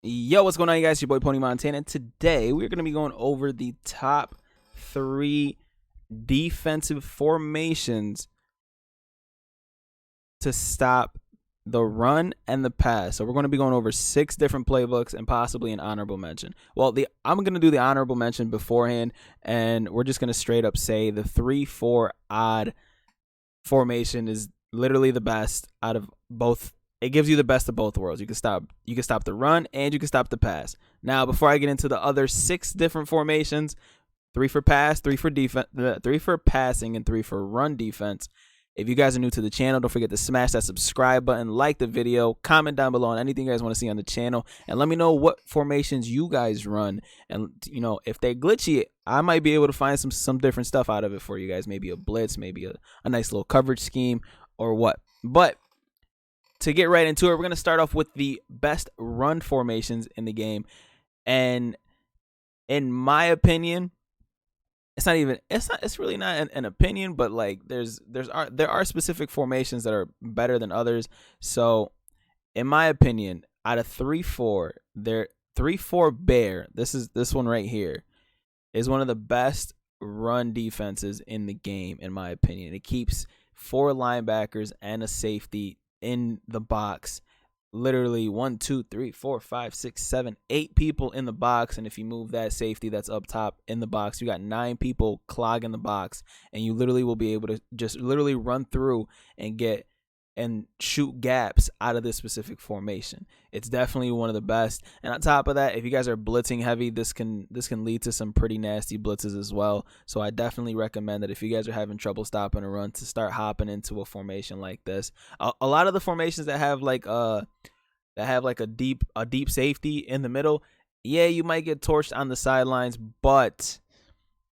Yo, what's going on, you guys? Your boy Pwny Montana. And today we're going to be going over the top 3 defensive formations to stop the run and the pass. So we're going to be going over 6 different playbooks and possibly an honorable mention. Well, I'm going to do the honorable mention beforehand, and we're just going to straight up say the 3-4 odd formation is literally the best out of both. It gives you the best of both worlds. You can stop the run and you can stop the pass. Now, before I get into the other 6 different formations, 3 for pass, 3 for defense, 3 for passing, and 3 for run defense. If you guys are new to the channel, don't forget to smash that subscribe button, like the video, comment down below on anything you guys want to see on the channel, and let me know what formations you guys run. And if they're glitchy, I might be able to find some different stuff out of it for you guys. Maybe a blitz, maybe a nice little coverage scheme, or what. But to get right into it, we're going to start off with the best run formations in the game. And in my opinion, it's really not an opinion, but like there are specific formations that are better than others. So in my opinion, out of 3-4, 3-4 bear, this one right here is one of the best run defenses in the game, in my opinion. It keeps 4 linebackers and a safety in the box, literally 1, 2, 3, 4, 5, 6, 7, 8 people in the box. And if you move that safety that's up top in the box, you got 9 people clogging the box, and you literally will be able to just literally run through and get and shoot gaps out of this specific formation. It's definitely one of the best. And on top of that, if you guys are blitzing heavy, this can lead to some pretty nasty blitzes as well. So I definitely recommend that if you guys are having trouble stopping a run, to start hopping into a formation like this. A lot of the formations that have like a deep safety in the middle, yeah, you might get torched on the sidelines, but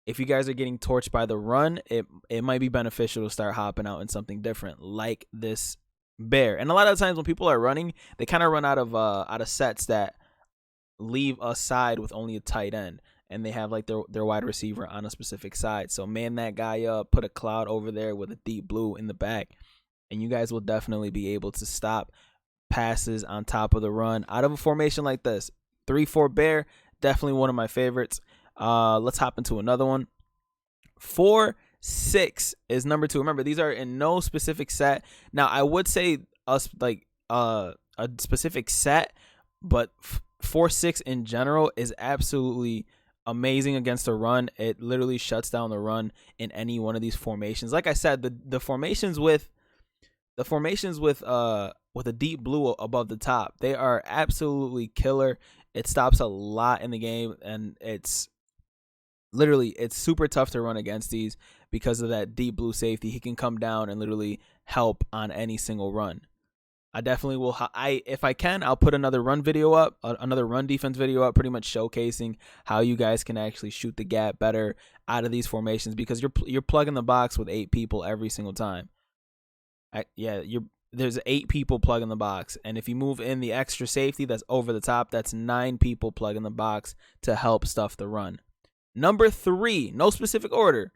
if you guys are getting torched by the run, it might be beneficial to start hopping out in something different like this bear. And a lot of times when people are running, they kind of run out of sets that leave a side with only a tight end, and they have like their wide receiver on a specific side. So man that guy up, put a cloud over there with a deep blue in the back, and you guys will definitely be able to stop passes on top of the run out of a formation like this. 3-4 bear, definitely one of my favorites. Let's hop into another one. 4-6 is number 2. Remember, these are in no specific set. Now, I would say a specific set, but 4-6 in general is absolutely amazing against the run. It literally shuts down the run in any one of these formations. Like I said, the formations with a deep blue above the top, they are absolutely killer. It stops a lot in the game, and it's super tough to run against these because of that deep blue safety. He can come down and literally help on any single run. I definitely will. If I can, I'll put another run video up, another run defense video up, pretty much showcasing how you guys can actually shoot the gap better out of these formations, because you're plugging the box with 8 people every single time. There's 8 people plugging the box, and if you move in the extra safety that's over the top, that's 9 people plugging the box to help stuff the run. Number 3, no specific order.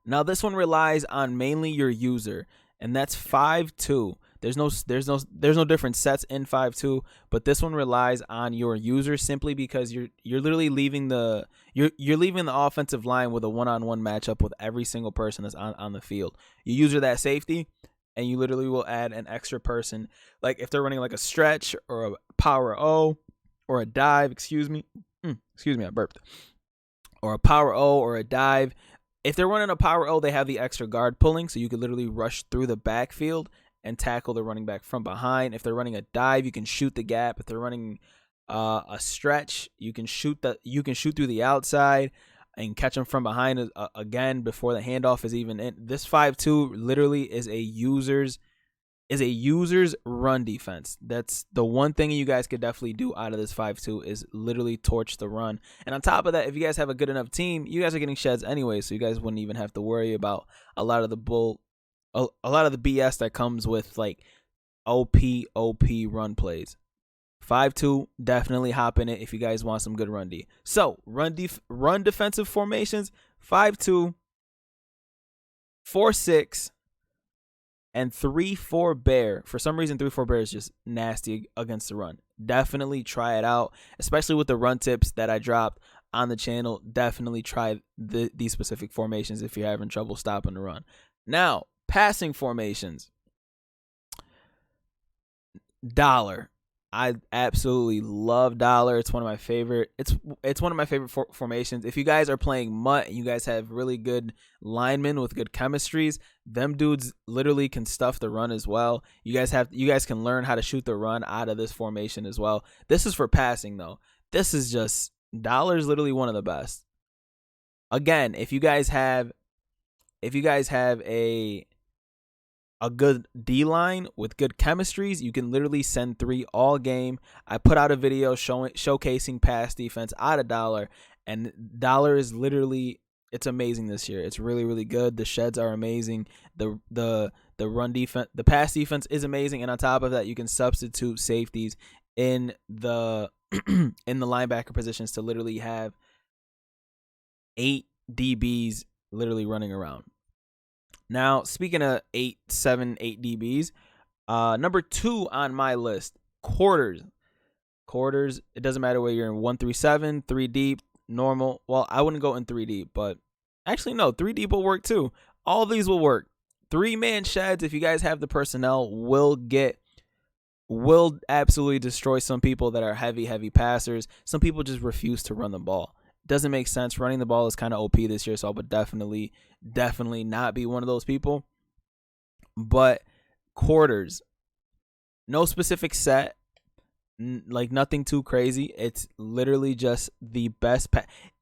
Now this one relies on mainly your user, and that's 5-2. There's no different sets in 5-2, but this one relies on your user simply because you're literally leaving the offensive line with a one-on-one matchup with every single person that's on the field. You user that safety, and you literally will add an extra person. Like if they're running like a stretch or a power O or a dive, excuse me, I burped. Or a power O or a dive. If they're running a power O, they have the extra guard pulling, so you could literally rush through the backfield and tackle the running back from behind. If they're running a dive, you can shoot the gap. If they're running a stretch, you can shoot through the outside and catch them from behind again before the handoff is even in. This 5-2 literally is a user's run defense. That's the one thing you guys could definitely do out of this 5-2 is literally torch the run. And on top of that, if you guys have a good enough team, you guys are getting sheds anyway, so you guys wouldn't even have to worry about a lot of the BS that comes with like OP run plays. 5-2, definitely hop in it if you guys want some good run D. So run defensive formations: 5-2, 4-6, And 3-4 bear, for some reason 3-4 bear is just nasty against the run. Definitely try it out, especially with the run tips that I dropped on the channel. Definitely try these specific formations if you're having trouble stopping the run. Now, passing formations. Dollar. I absolutely love dollar. It's one of my favorite. It's one of my favorite formations. If you guys are playing mutt and you guys have really good linemen with good chemistries, them dudes literally can stuff the run as well. You guys can learn how to shoot the run out of this formation as well. This is for passing though. This is just dollar is literally one of the best. Again, if you guys have a good D-line with good chemistries, you can literally send 3 all game. I put out a video showcasing pass defense out of dollar, and dollar is literally, it's amazing this year. It's really, really good. The sheds are amazing. The run defense, the pass defense is amazing, and on top of that, you can substitute safeties in the in the linebacker positions to literally have 8 DBs literally running around. Now, speaking of 8 DBs, number 2 on my list, quarters. Quarters, it doesn't matter whether you're in 1 through 7, 3 deep, normal. Well, I wouldn't go in 3 deep, but actually, no, 3 deep will work too. All these will work. 3-man sheds, if you guys have the personnel, will absolutely destroy some people that are heavy passers. Some people just refuse to run the ball. Doesn't make sense. Running the ball is kind of OP this year, so I would definitely not be one of those people. But quarters, no specific set, like nothing too crazy. It's literally just the best.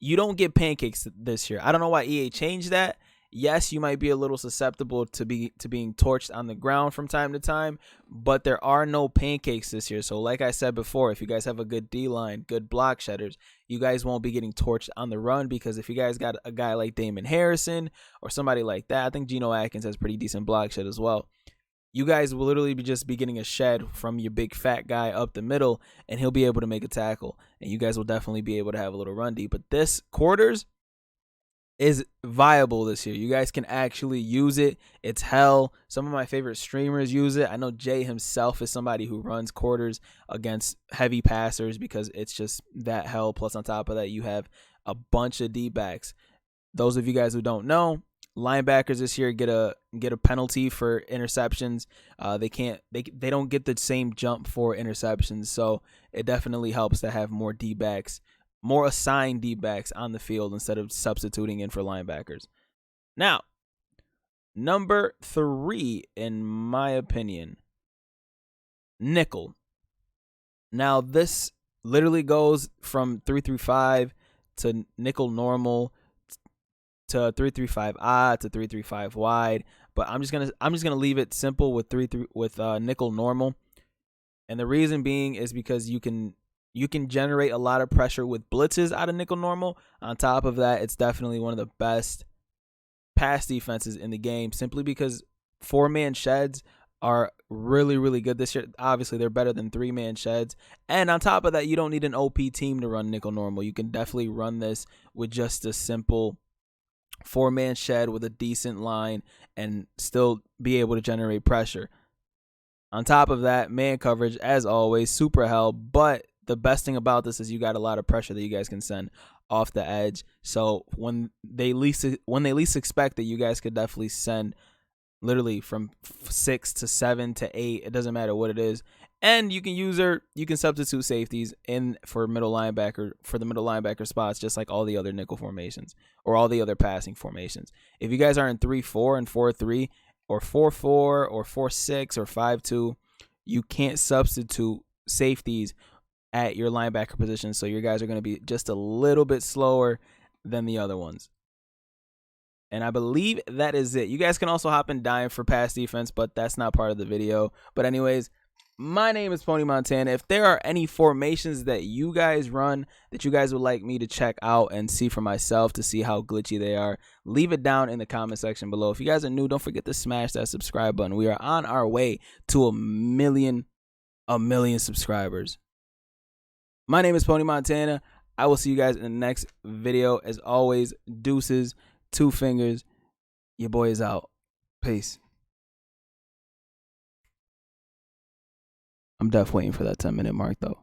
You don't get pancakes this year. I don't know why EA changed that. Yes, you might be a little susceptible to being torched on the ground from time to time, but there are no pancakes this year. So like I said before, if you guys have a good D-line, good block shedders, you guys won't be getting torched on the run, because if you guys got a guy like Damon Harrison or somebody like that, I think Geno Atkins has pretty decent block shed as well. You guys will literally just be getting a shed from your big fat guy up the middle, and he'll be able to make a tackle, and you guys will definitely be able to have a little run deep. But this quarters is viable this year. You guys can actually use it. It's hell. Some of my favorite streamers use it. I know Jay himself is somebody who runs quarters against heavy passers because it's just that hell. Plus on top of that, you have a bunch of D-backs. Those of you guys who don't know, linebackers this year get a penalty for interceptions. They don't get the same jump for interceptions, so it definitely helps to have more D-backs, more assigned D-backs on the field instead of substituting in for linebackers. Now, number 3, in my opinion, nickel. Now, this literally goes from 3-5 to nickel normal to 3-5 odd to 3-5 wide, but I'm just gonna leave it simple with nickel normal, and the reason being is because you can generate a lot of pressure with blitzes out of nickel normal. On top of that, it's definitely one of the best pass defenses in the game, simply because 4-man sheds are really, really good this year. Obviously, they're better than 3-man sheds. And on top of that, you don't need an OP team to run nickel normal. You can definitely run this with just a simple 4-man shed with a decent line and still be able to generate pressure. On top of that, man coverage, as always, super hell, but the best thing about this is you got a lot of pressure that you guys can send off the edge. So when they least expect it, you guys could definitely send literally from 6 to 7 to 8. It doesn't matter what it is. And you can substitute safeties in for the middle linebacker spots, just like all the other nickel formations or all the other passing formations. If you guys are in 3-4 and 4-3 or 4-4 or 4-6 or 5-2, you can't substitute safeties at your linebacker position, so your guys are going to be just a little bit slower than the other ones. And I believe that is it. You guys can also hop and dime for pass defense, but that's not part of the video. But anyways, my name is Pwny Montana. If there are any formations that you guys run that you guys would like me to check out and see for myself to see how glitchy they are, leave it down in the comment section below. If you guys are new, don't forget to smash that subscribe button. We are on our way to a million subscribers. My name is Pwny Montana. I will see you guys in the next video. As always, deuces, 2 fingers. Your boy is out. Peace. I'm definitely waiting for that 10-minute mark though.